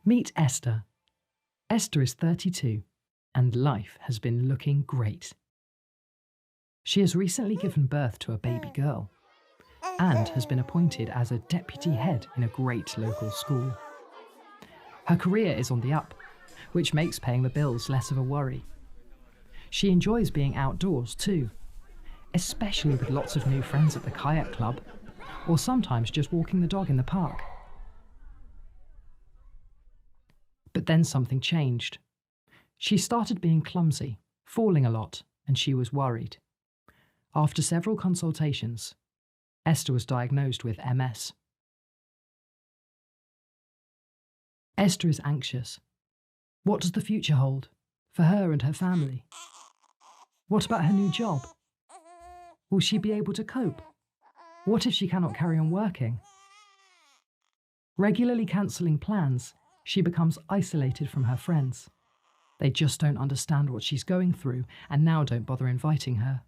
Meet Esther. Esther is 32, and life has been looking great. She has recently given birth to a baby girl and has been appointed as a deputy head in a great local school. Her career is on the up, which makes paying the bills less of a worry. She enjoys being outdoors too, especially with lots of new friends at the kayak club, or sometimes just walking the dog in the park. But then something changed. She started being clumsy, falling a lot, and she was worried. After several consultations, Esther was diagnosed with MS. Esther is anxious. What does the future hold for her and her family? What about her new job? Will she be able to cope? What if she cannot carry on working? Regularly cancelling plans, she becomes isolated from her friends. They just don't understand what she's going through and now don't bother inviting her.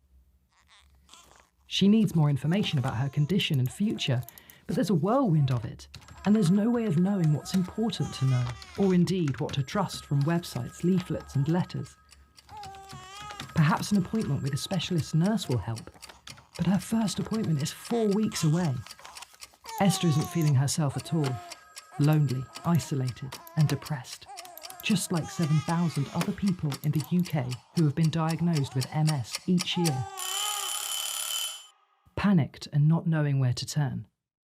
She needs more information about her condition and future, but there's a whirlwind of it, and there's no way of knowing what's important to know, or indeed what to trust from websites, leaflets and letters. Perhaps an appointment with a specialist nurse will help, but her first appointment is 4 weeks away. Esther isn't feeling herself at all, lonely, isolated and depressed, just like 7,000 other people in the UK who have been diagnosed with MS each year. Panicked and not knowing where to turn,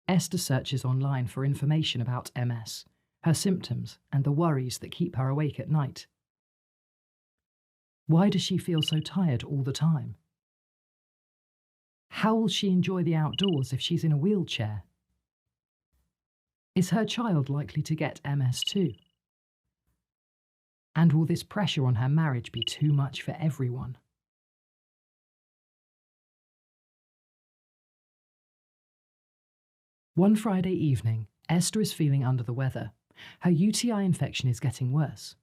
Esther searches online for information about MS, her symptoms and the worries that keep her awake at night. Why does she feel so tired all the time? How will she enjoy the outdoors if she's in a wheelchair? Is her child likely to get MS too? And will this pressure on her marriage be too much for everyone? One Friday evening, Esther is feeling under the weather. Her UTI infection is getting worse.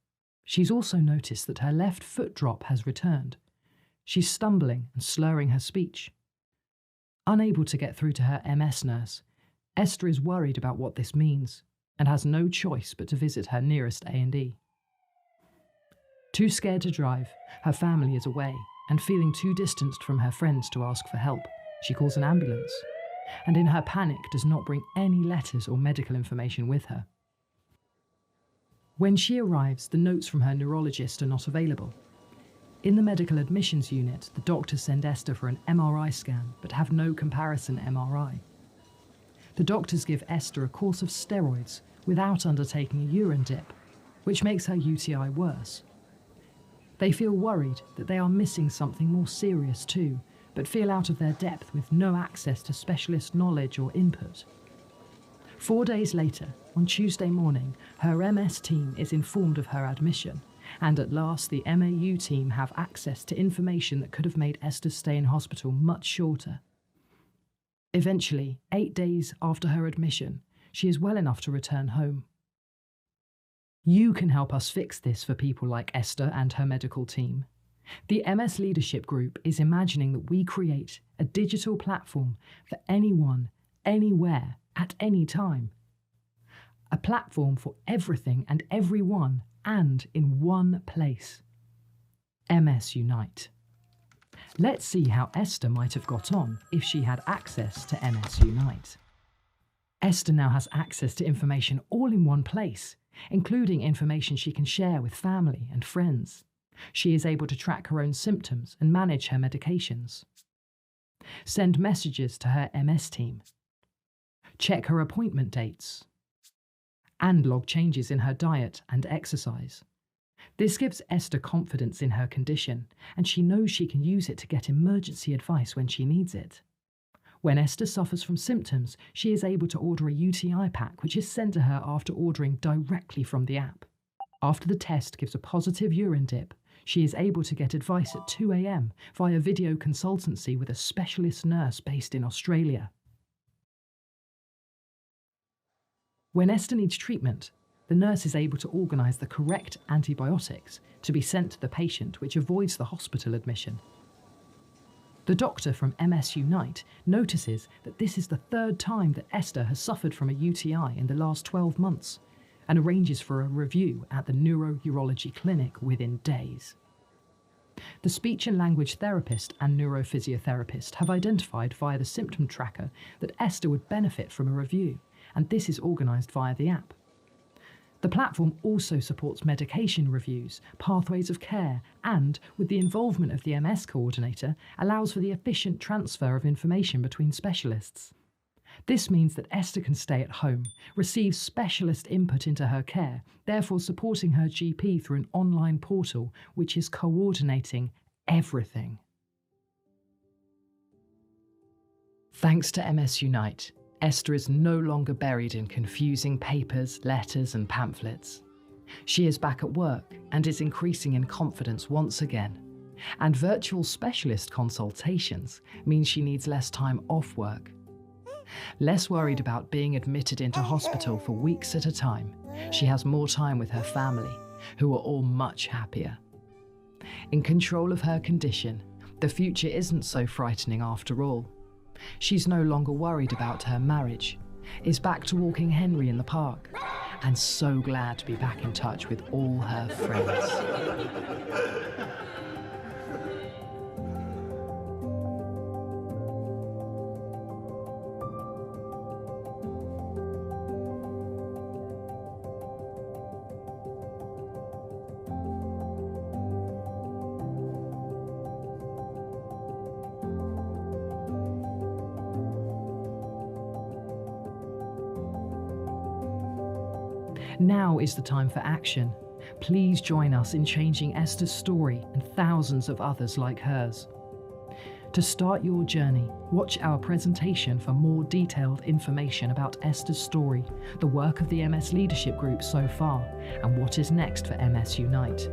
She's also noticed that her left foot drop has returned. She's stumbling and slurring her speech. Unable to get through to her MS nurse, Esther is worried about what this means and has no choice but to visit her nearest A&E. Too scared to drive, her family is away, and feeling too distanced from her friends to ask for help, she calls an ambulance, and in her panic does not bring any letters or medical information with her. When she arrives, the notes from her neurologist are not available. In the medical admissions unit, the doctors send Esther for an MRI scan, but have no comparison MRI. The doctors give Esther a course of steroids without undertaking a urine dip, which makes her UTI worse. They feel worried that they are missing something more serious too, but feel out of their depth with no access to specialist knowledge or input. 4 days later, on Tuesday morning, her MS team is informed of her admission, and at last the MAU team have access to information that could have made Esther's stay in hospital much shorter. Eventually, 8 days after her admission, she is well enough to return home. You can help us fix this for people like Esther and her medical team. The MS Leadership Group is imagining that we create a digital platform for anyone, anywhere, at any time. A platform for everything and everyone, and in one place. MS Unite. Let's see how Esther might have got on if she had access to MS Unite. Esther now has access to information all in one place, including information she can share with family and friends. She is able to track her own symptoms and manage her medications. Send messages to her MS team. Check her appointment dates. And log changes in her diet and exercise. This gives Esther confidence in her condition, and she knows she can use it to get emergency advice when she needs it. When Esther suffers from symptoms, she is able to order a UTI pack, which is sent to her after ordering directly from the app. After the test gives a positive urine dip, she is able to get advice at 2 a.m. via video consultancy with a specialist nurse based in Australia. When Esther needs treatment, the nurse is able to organise the correct antibiotics to be sent to the patient, which avoids the hospital admission. The doctor from MS Unite notices that this is the 3rd time that Esther has suffered from a UTI in the last 12 months, and arranges for a review at the Neurology clinic within days. The speech and language therapist and neurophysiotherapist have identified via the symptom tracker that Esther would benefit from a review, and this is organised via the app. The platform also supports medication reviews, pathways of care, and, with the involvement of the MS coordinator, allows for the efficient transfer of information between specialists. This means that Esther can stay at home, receive specialist input into her care, therefore supporting her GP through an online portal which is coordinating everything. Thanks to MS Unite, Esther is no longer buried in confusing papers, letters, and pamphlets. She is back at work and is increasing in confidence once again. And virtual specialist consultations mean she needs less time off work. Less worried about being admitted into hospital for weeks at a time, she has more time with her family, who are all much happier. In control of her condition, the future isn't so frightening after all. She's no longer worried about her marriage, is back to walking Henry in the park, and so glad to be back in touch with all her friends. Now is the time for action. Please join us in changing Esther's story and thousands of others like hers. To start your journey, watch our presentation for more detailed information about Esther's story, the work of the MS Leadership Group so far, and what is next for MS Unite.